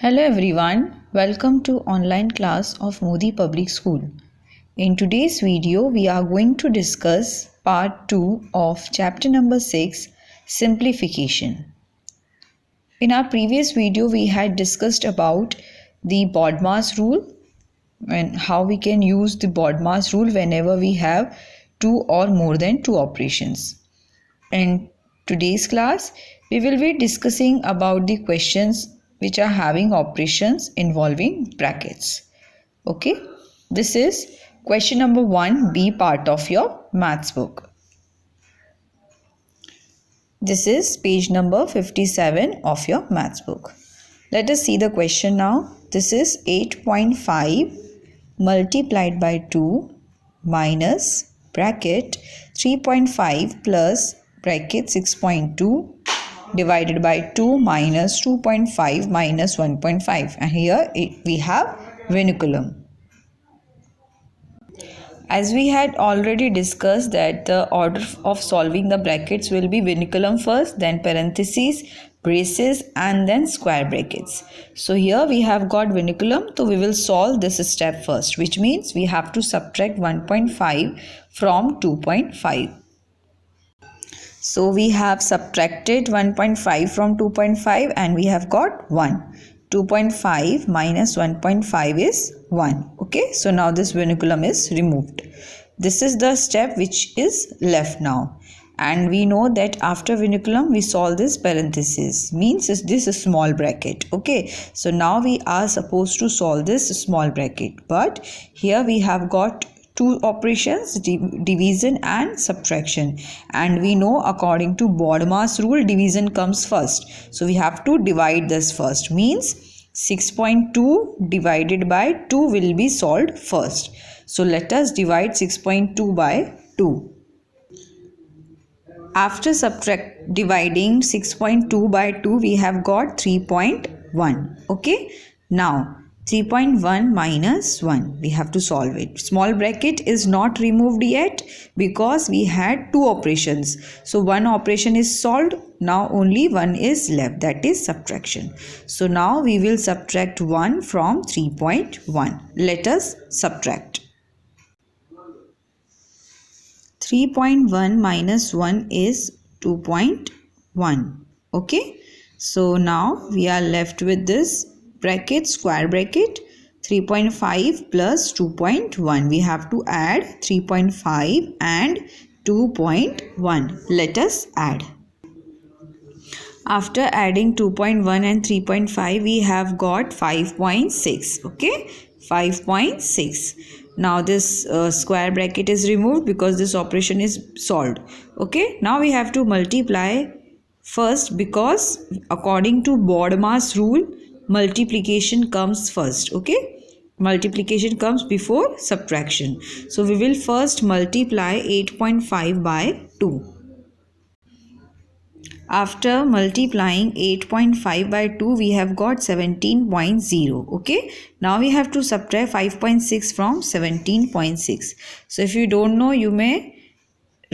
Hello everyone, welcome to online class of Modi Public School. In today's video, we are going to discuss part 2 of chapter number 6, Simplification. In our previous video, we had discussed about the BODMAS rule and how we can use the BODMAS rule whenever we have two or more than two operations. In today's class, we will be discussing about the questions which are having operations involving brackets. Okay, this is question number 1B part of your maths book. This is page number 57 of your maths book. Let us see the question now. This is 8.5 multiplied by 2 minus bracket 3.5 plus bracket 6.2 divided by 2 minus 2.5 minus 1.5, and here we have vinculum. As we had already discussed that the order of solving the brackets will be vinculum first, then parentheses, braces, and then square brackets. So here we have got vinculum, so we will solve this step first, which means we have to subtract 1.5 from 2.5. So we have subtracted 1.5 from 2.5 and we have got 1. 2.5 minus 1.5 is 1. Okay, so now this vinculum is removed. This is the step which is left now. And we know that after vinculum we solve this parenthesis, means this is small bracket. Okay, so now we are supposed to solve this small bracket, but here we have got two operations, division and subtraction, and we know according to BODMAS rule division comes first, so we have to divide this first, means 6.2 divided by 2 will be solved first. So let us divide 6.2 by 2. After dividing 6.2 by 2, we have got 3.1. okay, now 3.1 minus 1, we have to solve it. Small bracket is not removed yet because we had two operations. So one operation is solved, now only one is left, that is subtraction. So now we will subtract 1 from 3.1. Let us subtract. 3.1 minus 1 is 2.1. Okay, so now we are left with this bracket, square bracket, 3.5 plus 2.1. We have to add 3.5 and 2.1. Let us add. After adding 2.1 and 3.5, we have got 5.6. okay, 5.6. Now this square bracket is removed because this operation is solved. Okay, now we have to multiply first because according to BODMAS rule multiplication comes first. Okay, multiplication comes before subtraction. So we will first multiply 8.5 by 2. After multiplying 8.5 by 2, we have got 17.0. okay, now we have to subtract 5.6 from 17.6. so if you don't know, you may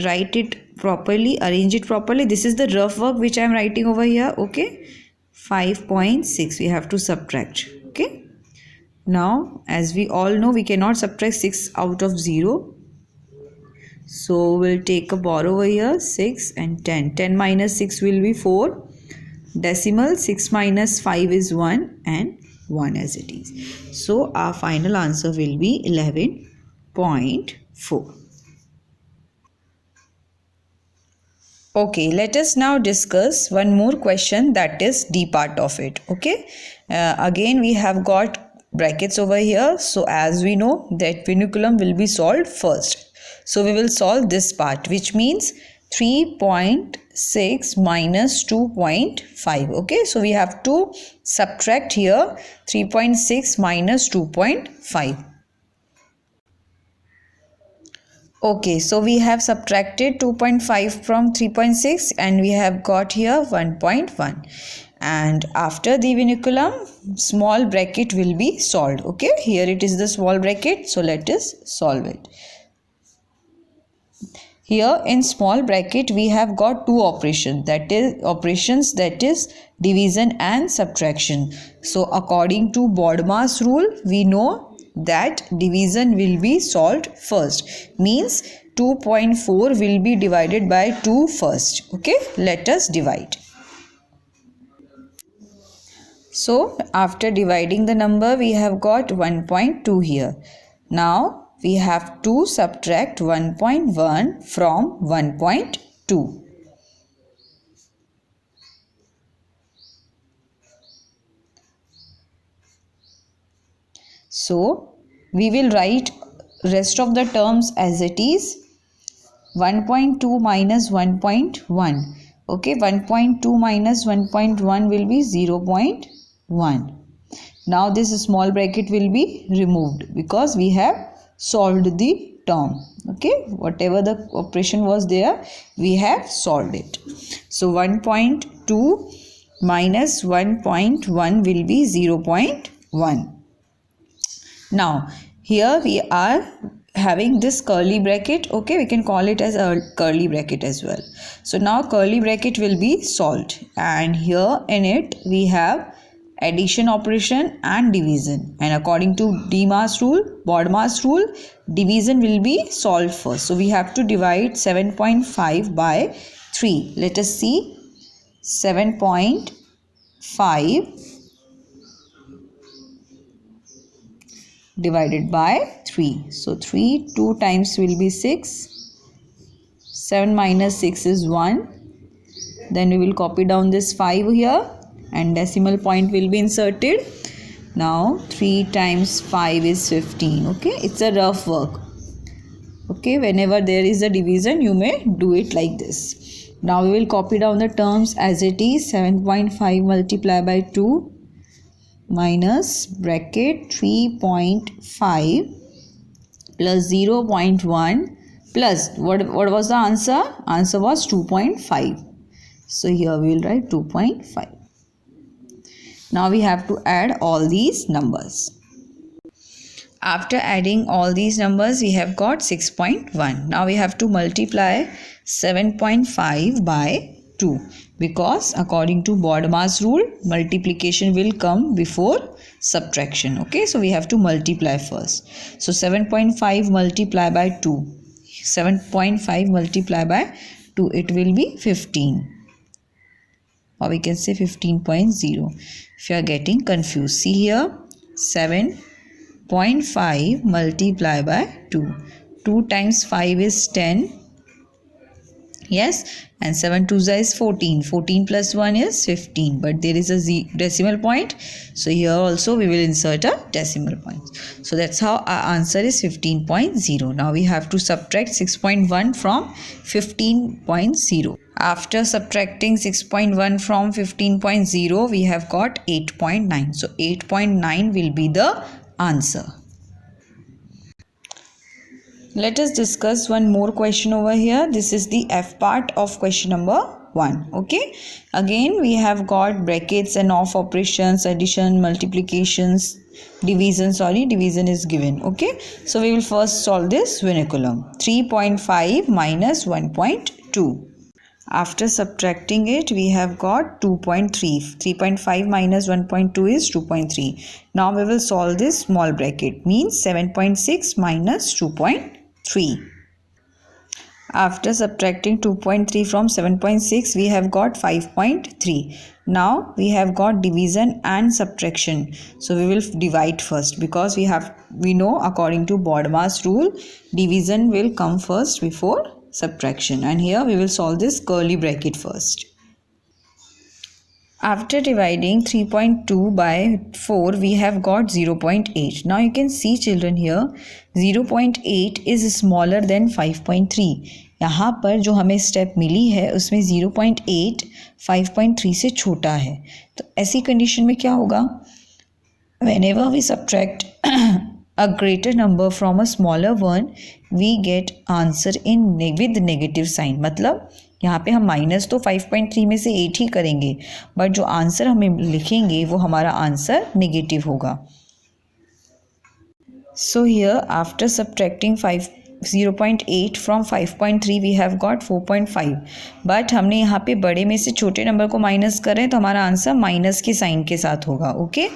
write it properly, arrange it properly. This is the rough work which I am writing over here. Okay, 5.6 we have to subtract. Okay, now as we all know, we cannot subtract 6 out of 0. So we'll take a bar over here, 6 and 10. 10 minus 6 will be 4. Decimal, 6 minus 5 is 1 and 1 as it is. So our final answer will be 11.4. Okay, let us now discuss one more question, that is D part of it. Okay, again we have got brackets over here. So as we know that vinculum will be solved first. So we will solve this part, which means 3.6 minus 2.5. Okay, so we have to subtract here 3.6 minus 2.5. Okay, so we have subtracted 2.5 from 3.6 and we have got here 1.1. And after the vinculum, small bracket will be solved. Okay, here it is the small bracket. So let us solve it. Here in small bracket we have got two operations, that is division and subtraction. So according to BODMAS rule, we know that division will be solved first, means 2.4 will be divided by 2 first. Okay, let us divide. So after dividing the number, we have got 1.2 here. Now we have to subtract 1.1 from 1.2. So we will write rest of the terms as it is. 1.2 minus 1.1. Okay, 1.2 minus 1.1 will be 0.1. Now this small bracket will be removed because we have solved the term. Okay, whatever the operation was there, we have solved it. So 1.2 minus 1.1 will be 0.1. Now here we are having this curly bracket. Okay, we can call it as a curly bracket as well. So now curly bracket will be solved, and here in it we have addition operation and division, and according to BODMAS rule, division will be solved first. So we have to divide 7.5 by 3. Let us see. 7.5 divided by 3. So 3, 2 times will be 6. 7 minus 6 is 1. Then we will copy down this 5 here and decimal point will be inserted. Now 3 times 5 is 15. Okay, it's a rough work. Okay, whenever there is a division, you may do it like this. Now we will copy down the terms as it is. 7.5 multiplied by 2 minus bracket 3.5 plus 0.1 plus what was the answer? Answer was 2.5. So here we will write 2.5. Now we have to add all these numbers. After adding all these numbers, we have got 6.1. Now we have to multiply 7.5 by 2, because according to BODMAS rule, multiplication will come before subtraction. Okay, so we have to multiply first. So 7.5 multiplied by 2. 7.5 multiplied by 2, it will be 15. Or we can say 15.0 if you are getting confused. See here, 7.5 multiplied by 2. 2 times 5 is 10. Yes, and 7 2 is 14. 14 plus 1 is 15. But there is a decimal point. So here also we will insert a decimal point. So that's how our answer is 15.0. Now we have to subtract 6.1 from 15.0. After subtracting 6.1 from 15.0, we have got 8.9. So 8.9 will be the answer. Let us discuss one more question over here. This is the F part of question number 1. Okay. Again, we have got brackets and off operations, addition, multiplications, division. Division is given. Okay. So we will first solve this vinculum. 3.5 minus 1.2. After subtracting it, we have got 2.3. 3.5 minus 1.2 is 2.3. Now we will solve this small bracket, means 7.6 minus 2.3. After subtracting 2.3 from 7.6, we have got 5.3. Now we have got division and subtraction. So we will divide first, because we know according to BODMAS rule, division will come first before subtraction, and here we will solve this curly bracket first. After dividing 3.2 by 4, we have got 0.8. Now you can see children here, 0.8 is smaller than 5.3. यहाँ पर जो हमें step मिली है उसमें 0.8 5.3 से छोटा है. तो ऐसी कंडीशन में क्या होगा? Whenever we subtract a greater number from a smaller one, we get answer in with negative sign. मतलब यहाँ पे हम माइनस तो 5.3 में से 8 ही करेंगे, बट जो आंसर हमें लिखेंगे वो हमारा आंसर नेगेटिव होगा. So here after subtracting 0.8 from 5.3 we have got 4.5, but हमने यहाँ पे बड़े में से छोटे नंबर को माइनस करें तो हमारा आंसर माइनस के साइन के साथ होगा. ओके,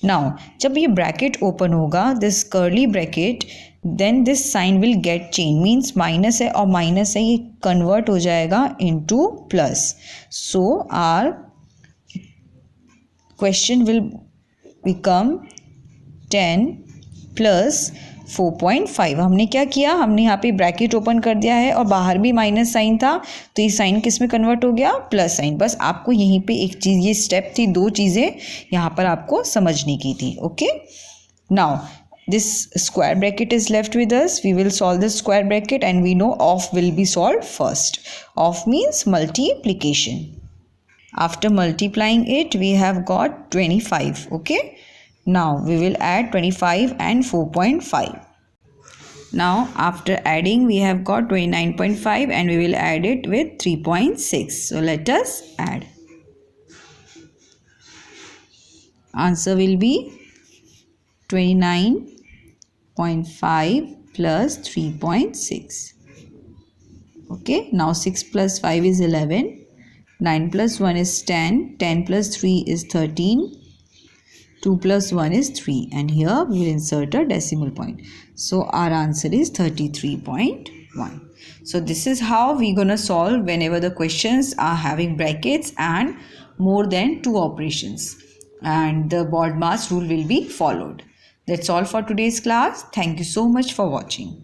नाउ जब ये ब्रैकेट ओपन होगा, this curly bracket, then this sign will get change, means minus है और माइनस है, ये कन्वर्ट हो जाएगा into plus. So our question will become 10 plus 4.5. हमने क्या किया, हमने यहाँ पे ब्रैकेट ओपन कर दिया है और बाहर भी माइनस साइन था, तो ये साइन किस में कन्वर्ट हो गया, प्लस साइन. बस आपको यहीं पे एक चीज़, ये स्टेप थी, दो चीज़ें यहाँ पर आपको समझनी की थी. Okay, now this square bracket is left with us. We will solve this square bracket and we know off will be solved first. Off means multiplication. After multiplying it, we have got 25. Okay, now we will add 25 and 4.5. Now after adding, we have got 29.5 and we will add it with 3.6. So let us add. Answer will be 29.5 plus 3.6. Okay, now 6 plus 5 is 11, 9 plus 1 is 10, 10 plus 3 is 13, 2 plus 1 is 3, and here we will insert a decimal point. So our answer is 33.1. So this is how we're gonna solve whenever the questions are having brackets and more than 2 operations, and the BODMAS rule will be followed. That's all for today's class. Thank you so much for watching.